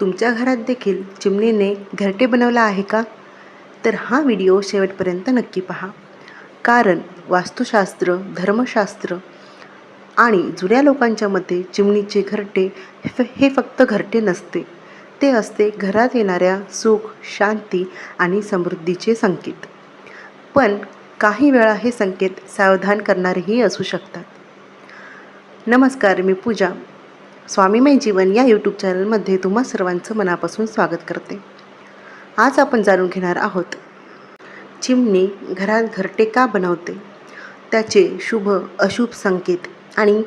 तुमच्या घरात देखील चिमणीने घरटे बनवला आहे का? तर हा व्हिडिओ शेवटपर्यंत नक्की पहा. कारण वास्तुशास्त्र, धर्मशास्त्र आणि जुन्या लोकांच्या मते चिमणीचे घरटे हे फक्त घरटे नसते. ते असते घरात येणाऱ्या सुख, शांती आणि समृद्धीचे संकेत. पण काही वेळा हे संकेत सावधान करणारेही असू शकतात. नमस्कार, मी पूजा. स्वामीमय जीवन या यूट्यूब चॅनलमध्ये तुम्हा सर्वांचं मनापासून स्वागत करते. आज आपण जाणून घेणार आहोत, चिमणी घरात घरटे का बनवते, त्याचे शुभ अशुभ संकेत आणि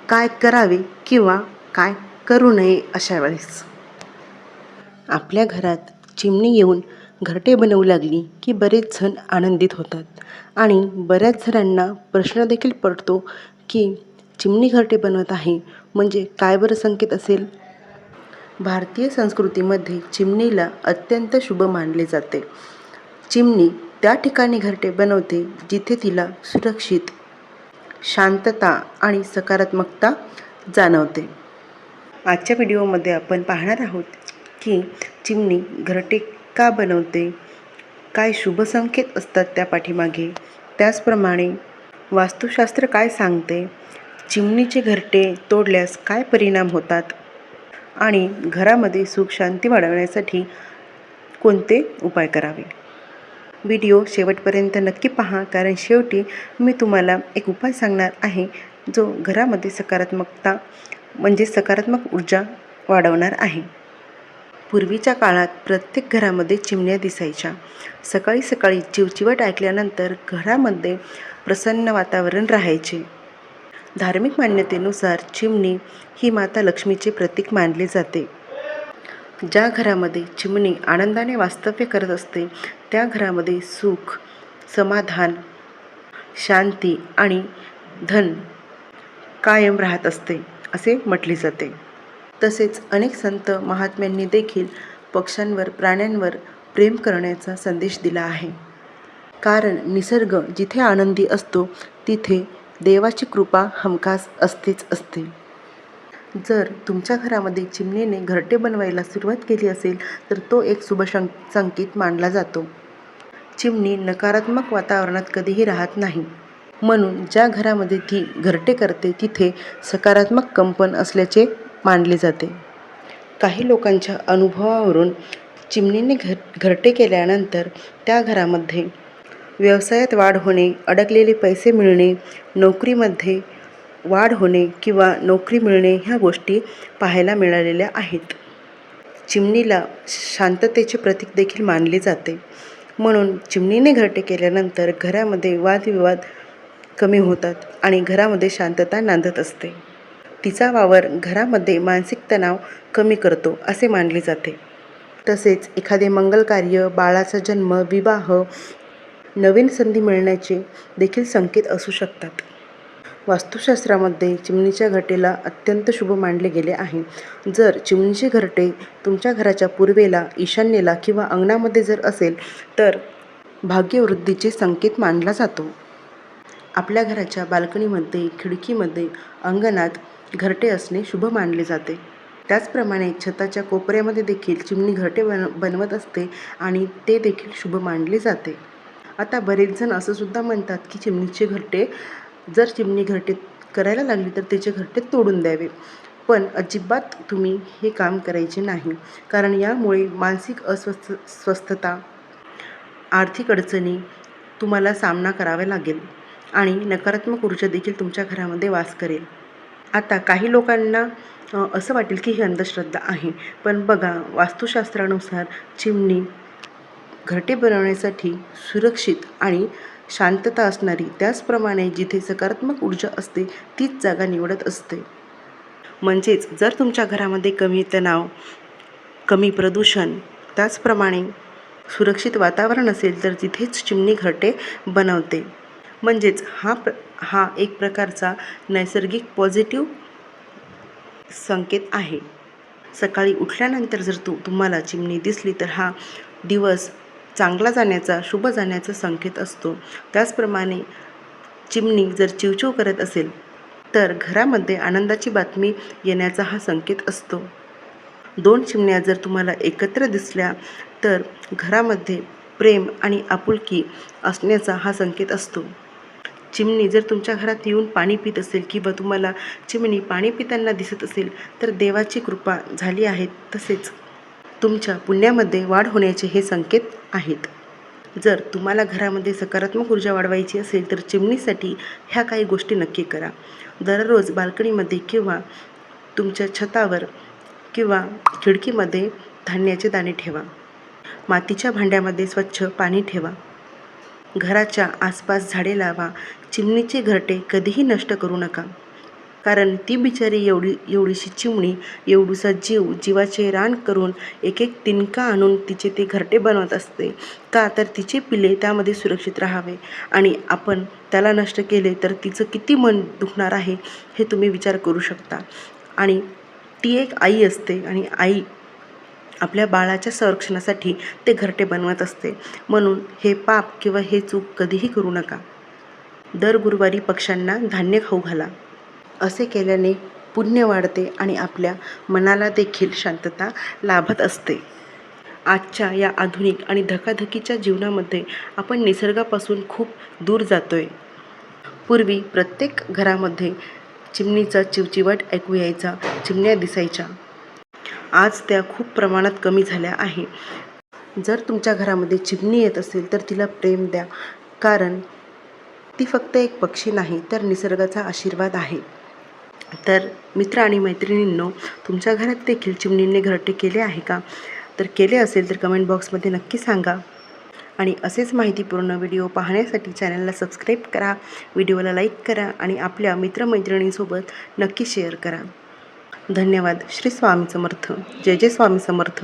काय करावे किंवा काय करू नये अशा वेळेस. आपल्या घरात चिमणी येऊन घरटे बनवू लागली की बरेच जण आनंदित होतात आणि बऱ्याच जणांना प्रश्न देखील पडतो की चिमणी घरटे बनवत आहे म्हणजे काय बरं संकेत असेल. भारतीय संस्कृतीमध्ये चिमणीला अत्यंत शुभ मानले जाते. चिमणी त्या ठिकाणी घरटे बनवते जिथे तिला सुरक्षित, शांतता आणि सकारात्मकता जाणवते. आजच्या व्हिडिओमध्ये आपण पाहणार आहोत की चिमणी घरटे का बनवते, काय शुभ संकेत असतात त्या पाठीमागे, त्याचप्रमाणे वास्तुशास्त्र काय सांगते, चिमणीचे घरटे तोडल्यास काय परिणाम होतात आणि घरामध्ये सुख शांती वाढवण्यासाठी कोणते उपाय करावे. व्हिडिओ शेवटपर्यंत नक्की पहा, कारण शेवटी मी तुम्हाला एक उपाय सांगणार आहे जो घरामध्ये सकारात्मक ऊर्जा वाढवणार आहे. पूर्वीच्या काळात प्रत्येक घरामध्ये चिमण्या दिसायच्या. सकाळी सकाळी चिवचिवाट ऐकल्यानंतर घरामध्ये प्रसन्न वातावरण राहायचे. धार्मिक मान्यतेनुसार चिमणी ही माता लक्ष्मीचे प्रतीक मानले जाते. ज्या घरामध्ये चिमणी आनंदाने वास्तव्य करत असते त्या घरामध्ये सुख, समाधान, शांती आणि धन कायम राहत असते असे म्हटले जाते. तसेच अनेक संत महात्म्यांनी देखील पक्ष्यांवर, प्राण्यांवर प्रेम करण्याचा संदेश दिला आहे. कारण निसर्ग जिथे आनंदी असतो तिथे देवाची कृपा हमखास असतेच असते. जर तुमच्या घरामध्ये चिमणीने घरटे बनवायला सुरुवात केली असेल तर तो एक शुभ संकेत मानला जातो. चिमणी नकारात्मक वातावरणात कधीही राहत नाही, म्हणून ज्या घरामध्ये ती घरटे करते तिथे सकारात्मक कंपन असल्याचे मानले जाते. काही लोकांच्या अनुभवावरून चिमणीने घरटे केल्यानंतर त्या घरामध्ये व्यवसायात वाढ होणे, अडकलेले पैसे मिळणे, नोकरीमध्ये वाढ होणे किंवा नोकरी मिळणे ह्या गोष्टी पाहायला मिळालेल्या आहेत. चिमणीला शांततेचे प्रतीक देखील मानले जाते, म्हणून चिमणीने घरटे केल्यानंतर घरामध्ये वादविवाद कमी होतात आणि घरामध्ये शांतता नांदत असते. तिचा वावर घरामध्ये मानसिक तणाव कमी करतो असे मानले जाते. तसेच एखादे मंगल कार्य, बाळाचा जन्म, विवाह, नवीन संधी मिळण्याचे देखील संकेत असू शकतात. वास्तुशास्त्रामध्ये चिमणीच्या घरटेला अत्यंत शुभ मानले गेले आहे. जर चिमणीचे घरटे तुमच्या घराच्या पूर्वेला, ईशान्येला किंवा अंगणामध्ये जर असेल तर भाग्यवृद्धीचे संकेत मानला जातो. आपल्या घराच्या बाल्कनीमध्ये, खिडकीमध्ये, अंगणात घरटे असणे शुभ मानले जाते. त्याचप्रमाणे छताच्या कोपऱ्यामध्ये देखील चिमणी घरटे बनवत असते आणि ते देखील शुभ मानले जाते. आता बरेच जण असं सुद्धा म्हणतात की जर चिमणी घरटे करायला लागली तर तिचे घरटे तोडून द्यावे. पण अजिबात तुम्ही हे काम करायचे नाही, कारण यामुळे मानसिक अस्वस्थता, आर्थिक अडचणी तुम्हाला सामना करावा लागेल आणि नकारात्मक ऊर्जा देखील तुमच्या घरामध्ये वास करेल. आता काही लोकांना असं वाटेल की ही अंधश्रद्धा आहे, पण बघा, वास्तुशास्त्रानुसार चिमणी घरटे बनवण्यासाठी सुरक्षित आणि शांतता असणारी, त्याचप्रमाणे जिथे सकारात्मक ऊर्जा असते तीच जागा निवडत असते. म्हणजेच जर तुमच्या घरामध्ये कमी तणाव, कमी प्रदूषण, त्याचप्रमाणे सुरक्षित वातावरण असेल तर तिथेच चिमणी घरटे बनवते. म्हणजेच हा एक प्रकारचा नैसर्गिक पॉझिटिव्ह संकेत आहे. सकाळी उठल्यानंतर जर तुम्हाला चिमणी दिसली तर हा दिवस चांगला जाण्याचा, शुभ जाण्याचा संकेत असतो. त्याचप्रमाणे चिमणी जर चिवचिव करत असेल तर घरामध्ये आनंदाची बातमी येण्याचा हा संकेत असतो. 2 चिमण्या जर तुम्हाला एकत्र दिसल्या तर घरामध्ये प्रेम आणि आपुलकी असण्याचा हा संकेत असतो. चिमणी जर तुमच्या घरात येऊन पाणी पित असेल किंवा तुम्हाला चिमणी पाणी पिताना दिसत असेल तर देवाची कृपा झाली आहे, तसेच तुमच्या पुण्यामध्ये वाढ होण्याचे हे संकेत आहेत. जर तुम्हाला घरामध्ये सकारात्मक ऊर्जा वाढवायची असेल तर चिमणीसाठी ह्या काही गोष्टी नक्की करा. दररोज बाल्कनीमध्ये किंवा तुमच्या छतावर किंवा खिडकीमध्ये धान्याचे दाणे ठेवा. मातीच्या भांड्यामध्ये स्वच्छ पाणी ठेवा. घराच्या आसपास झाडे लावा. चिमणीचे घरटे कधीही नष्ट करू नका, कारण ती बिचारी एवढीशी चिमणी, एवढूसा जीव, जीवाचे रान करून एक एक तिनका आणून तिचे ते घरटे बनवत असते. का तर तिचे पिले त्यामध्ये सुरक्षित राहावे, आणि आपण त्याला नष्ट केले तर तिचं किती मन दुखणार आहे हे तुम्ही विचार करू शकता. आणि ती एक आई असते आणि आई आपल्या बाळाच्या संरक्षणासाठी ते घरटे बनवत असते. म्हणून हे पाप किंवा हे चूक कधीही करू नका. दर गुरुवारी पक्ष्यांना धान्य खाऊ घाला. असे केल्याने पुण्य वाढते आणि आपल्या मनाला देखील शांतता लाभत असते. आजच्या या आधुनिक आणि धकाधकीच्या जीवनामध्ये आपण निसर्गापासून खूप दूर जातोय. पूर्वी प्रत्येक घरामध्ये चिमणीचा चिवचिवाट ऐकू यायचा, चिमण्या दिसायच्या. आज त्या खूप प्रमाणात कमी झाल्या आहे. जर तुमच्या घरामध्ये चिमणी येत असेल तर तिला प्रेम द्या, कारण ती फक्त एक पक्षी नाही तर निसर्गाचा आशीर्वाद आहे. तर मित्र आणि मैत्रिणींनो, तुमच्या घरात देखील चिमणींनी घरटे केले आहे का? तर केले असेल तर कमेंट बॉक्समध्ये नक्की सांगा. आणि असेच माहितीपूर्ण व्हिडिओ पाहण्यासाठी चॅनलला सबस्क्राईब करा, व्हिडिओला लाईक करा आणि आपल्या मित्रमैत्रिणींसोबत नक्की शेअर करा. धन्यवाद. श्री स्वामी समर्थ. जय जय स्वामी समर्थ.